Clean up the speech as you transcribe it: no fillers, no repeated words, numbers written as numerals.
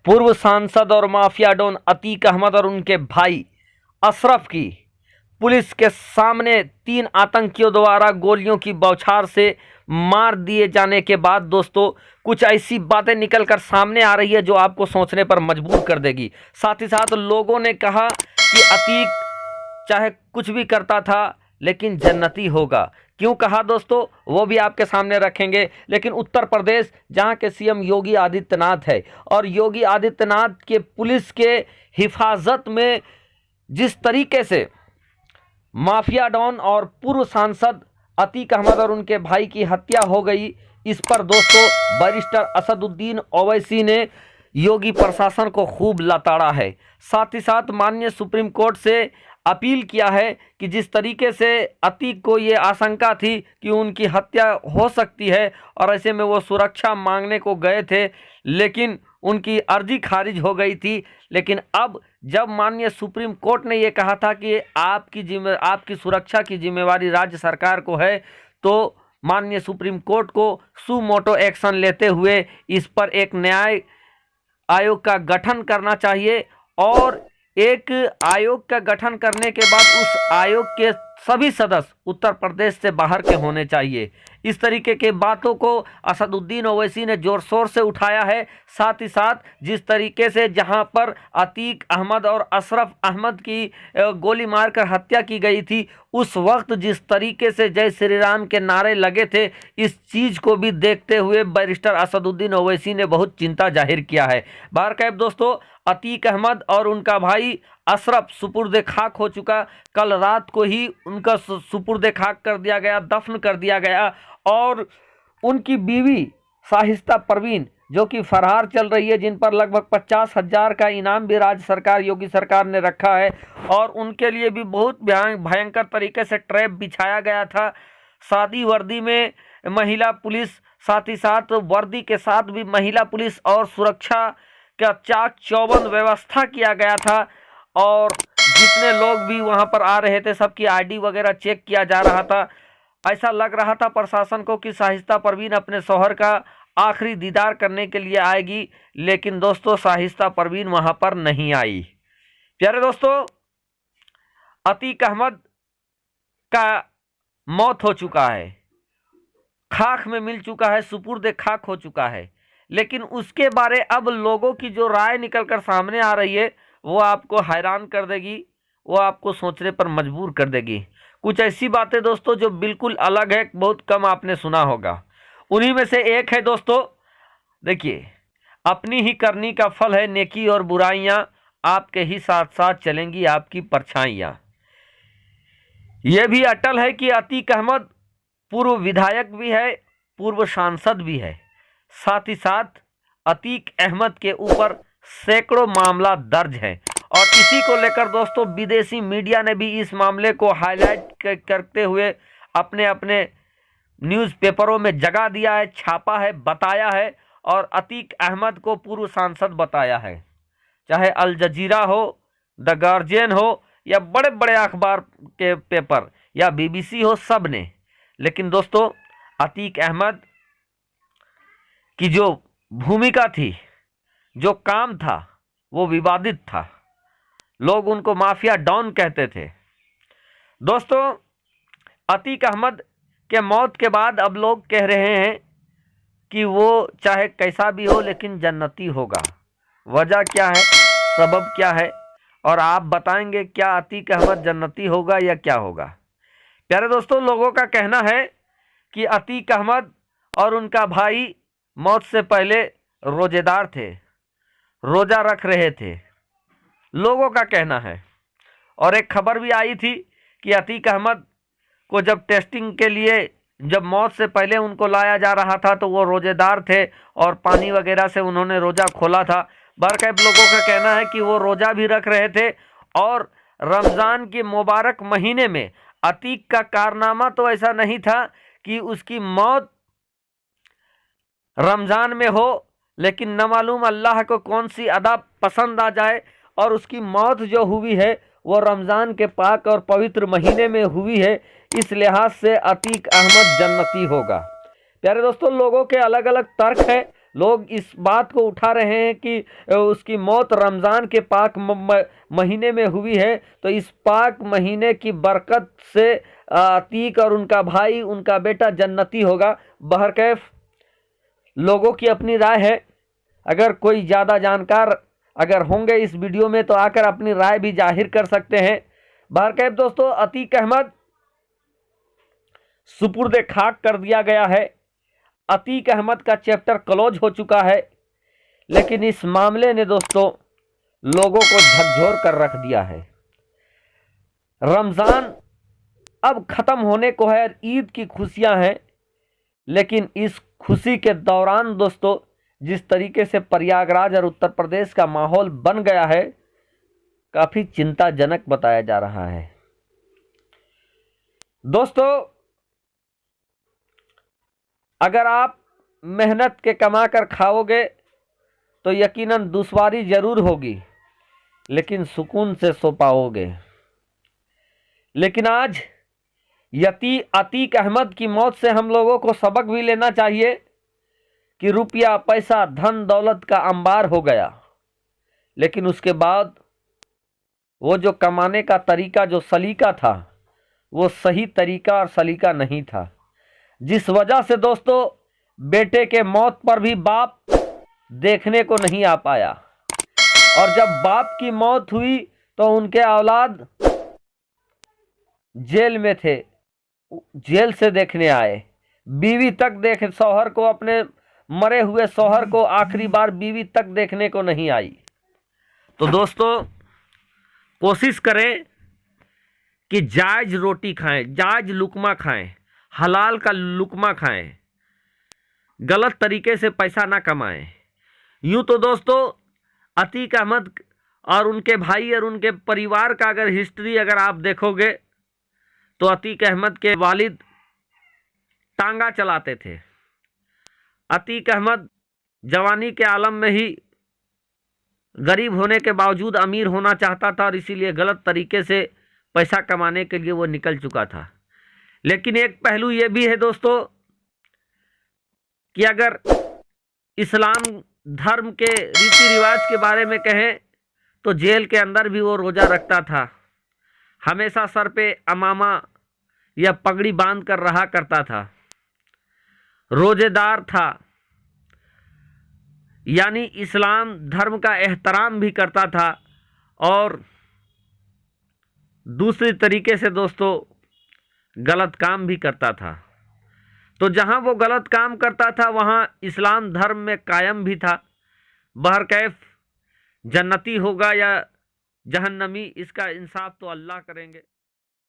पूर्व सांसद और माफिया डॉन अतीक अहमद और उनके भाई अशरफ की पुलिस के सामने 3 आतंकियों द्वारा गोलियों की बौछार से मार दिए जाने के बाद दोस्तों कुछ ऐसी बातें निकलकर सामने आ रही है जो आपको सोचने पर मजबूर कर देगी। साथ ही साथ लोगों ने कहा कि अतीक चाहे कुछ भी करता था लेकिन जन्नती होगा। क्यों कहा दोस्तों, वो भी आपके सामने रखेंगे। लेकिन उत्तर प्रदेश जहां के सीएम योगी आदित्यनाथ है और योगी आदित्यनाथ के पुलिस के हिफाजत में जिस तरीके से माफिया डॉन और पूर्व सांसद अतीक अहमद और उनके भाई की हत्या हो गई, इस पर दोस्तों बैरिस्टर असदुद्दीन ओवैसी ने योगी प्रशासन को खूब लताड़ा है। साथ ही साथ माननीय सुप्रीम कोर्ट से अपील किया है कि जिस तरीके से अतीक को ये आशंका थी कि उनकी हत्या हो सकती है और ऐसे में वो सुरक्षा मांगने को गए थे लेकिन उनकी अर्जी खारिज हो गई थी। लेकिन अब जब माननीय सुप्रीम कोर्ट ने ये कहा था कि आपकी सुरक्षा की जिम्मेवारी राज्य सरकार को है, तो माननीय सुप्रीम कोर्ट को सुमोटो एक्शन लेते हुए इस पर एक न्याय आयोग का गठन करना चाहिए और एक आयोग का गठन करने के बाद उस आयोग के सभी सदस्य उत्तर प्रदेश से बाहर के होने चाहिए। इस तरीके के बातों को असदुद्दीन ओवैसी ने जोर शोर से उठाया है। साथ ही साथ जिस तरीके से जहां पर अतीक अहमद और अशरफ अहमद की गोली मारकर हत्या की गई थी, उस वक्त जिस तरीके से जय श्री राम के नारे लगे थे, इस चीज़ को भी देखते हुए बैरिस्टर असदुद्दीन ओवैसी ने बहुत चिंता जाहिर किया है। बहरकैफ दोस्तों, अतीक अहमद और उनका भाई अशरफ सुपुर्द खाक हो चुका। कल रात को ही उनका सुपुर्द खाक कर दिया गया, दफन कर दिया गया और उनकी बीवी शाहिस्ता परवीन जो कि फरार चल रही है, जिन पर लगभग 50,000 का इनाम भी राज्य सरकार योगी सरकार ने रखा है और उनके लिए भी बहुत भयंकर तरीके से ट्रैप बिछाया गया था। सादी वर्दी में महिला पुलिस, साथ ही साथ वर्दी के साथ भी महिला पुलिस और सुरक्षा का चाक चौबंद व्यवस्था किया गया था और जितने लोग भी वहां पर आ रहे थे सबकी आईडी वगैरह चेक किया जा रहा था। ऐसा लग रहा था प्रशासन को कि शाहिस्ता परवीन अपने शौहर का आखिरी दीदार करने के लिए आएगी, लेकिन दोस्तों शाहिस्ता परवीन वहां पर नहीं आई। प्यारे दोस्तों, अतीक अहमद का मौत हो चुका है, खाक में मिल चुका है, सुपुर्द खाक हो चुका है, लेकिन उसके बारे अब लोगों की जो राय निकलकर सामने आ रही है वो आपको हैरान कर देगी, वो आपको सोचने पर मजबूर कर देगी। कुछ ऐसी बातें दोस्तों जो बिल्कुल अलग है, बहुत कम आपने सुना होगा। उन्हीं में से एक है दोस्तों, देखिए, अपनी ही करनी का फल है नेकी और बुराइयां, आपके ही साथ साथ चलेंगी आपकी परछाइयां। यह भी अटल है कि अतीक अहमद पूर्व विधायक भी है, पूर्व सांसद भी है। साथ ही साथ अतीक अहमद के ऊपर सैकड़ों मामला दर्ज है और इसी को लेकर दोस्तों विदेशी मीडिया ने भी इस मामले को हाईलाइट करते हुए अपने अपने न्यूज़पेपरों में जगह दिया है, छापा है, बताया है और अतीक अहमद को पूर्व सांसद बताया है। चाहे अल जजीरा हो, द गार्जियन हो या बड़े बड़े अखबार के पेपर या बीबीसी हो, सब ने। लेकिन दोस्तों अतीक अहमद की जो भूमिका थी, जो काम था, वो विवादित था। लोग उनको माफिया डॉन कहते थे। दोस्तों अतीक अहमद के मौत के बाद अब लोग कह रहे हैं कि वो चाहे कैसा भी हो लेकिन जन्नती होगा। वजह क्या है, सबब क्या है, और आप बताएंगे क्या अतीक अहमद जन्नती होगा या क्या होगा। प्यारे दोस्तों, लोगों का कहना है कि अतीक अहमद और उनका भाई मौत से पहले रोजेदार थे, रोजा रख रहे थे, लोगों का कहना है। और एक खबर भी आई थी कि अतीक अहमद को जब टेस्टिंग के लिए, जब मौत से पहले उनको लाया जा रहा था तो वो रोजेदार थे और पानी वगैरह से उन्होंने रोजा खोला था। बहरकैफ लोगों का कहना है कि वो रोजा भी रख रहे थे और रमज़ान के मुबारक महीने में अतीक का कारनामा तो ऐसा नहीं था कि उसकी मौत रमज़ान में हो, लेकिन न मालूम अल्लाह को कौन सी अदा पसंद आ जाए और उसकी मौत जो हुई है वो रमज़ान के पाक और पवित्र महीने में हुई है। इस लिहाज से अतीक अहमद जन्नती होगा। प्यारे दोस्तों, लोगों के अलग अलग तर्क है, लोग इस बात को उठा रहे हैं कि उसकी मौत रमज़ान के पाक महीने में हुई है, तो इस पाक महीने की बरकत से अतीक और उनका भाई, उनका बेटा जन्नती होगा। बहरकैफ लोगों की अपनी राय है। अगर कोई ज़्यादा जानकार अगर होंगे इस वीडियो में तो आकर अपनी राय भी जाहिर कर सकते हैं। बहरकैफ दोस्तों, अतीक अहमद सुपुर्द खाक कर दिया गया है। अतीक अहमद का चैप्टर क्लोज हो चुका है, लेकिन इस मामले ने दोस्तों लोगों को झकझोर कर रख दिया है। रमज़ान अब ख़त्म होने को है, ईद की खुशियां हैं, लेकिन इस खुशी के दौरान दोस्तों जिस तरीके से प्रयागराज और उत्तर प्रदेश का माहौल बन गया है, काफ़ी चिंताजनक बताया जा रहा है। दोस्तों, अगर आप मेहनत के कमा कर खाओगे तो यकीनन दुश्वारी जरूर होगी, लेकिन सुकून से सो पाओगे। लेकिन आज अतीक अहमद की मौत से हम लोगों को सबक भी लेना चाहिए कि रुपया, पैसा, धन दौलत का अंबार हो गया, लेकिन उसके बाद वो जो कमाने का तरीका, जो सलीका था, वो सही तरीका और सलीका नहीं था, जिस वजह से दोस्तों बेटे के मौत पर भी बाप देखने को नहीं आ पाया। और जब बाप की मौत हुई तो उनके औलाद जेल में थे, जेल से देखने आए। बीवी तक देख शौहर को, अपने मरे हुए शौहर को आखिरी बार बीवी तक देखने को नहीं आई। तो दोस्तों कोशिश करें कि जायज रोटी खाएं, जायज लुकमा खाएं, हलाल का लुकमा खाएं, गलत तरीके से पैसा ना कमाएं। यूं तो दोस्तों अतीक अहमद और उनके भाई और उनके परिवार का अगर हिस्ट्री अगर आप देखोगे तो अतीक अहमद के वालिद टांगा चलाते थे। अतीक अहमद जवानी के आलम में ही गरीब होने के बावजूद अमीर होना चाहता था और इसीलिए गलत तरीके से पैसा कमाने के लिए वो निकल चुका था। लेकिन एक पहलू ये भी है दोस्तों कि अगर इस्लाम धर्म के रीति रिवाज के बारे में कहें तो जेल के अंदर भी वो रोज़ा रखता था, हमेशा सर पे अमामा या पगड़ी बांध कर रहा करता था, रोजेदार था, यानी इस्लाम धर्म का एहतराम भी करता था। और दूसरी तरीके से दोस्तों गलत काम भी करता था। तो जहाँ वो गलत काम करता था वहाँ इस्लाम धर्म में कायम भी था। बहरकैफ जन्नती होगा या जहन्नमी, इसका इंसाफ तो अल्लाह करेंगे।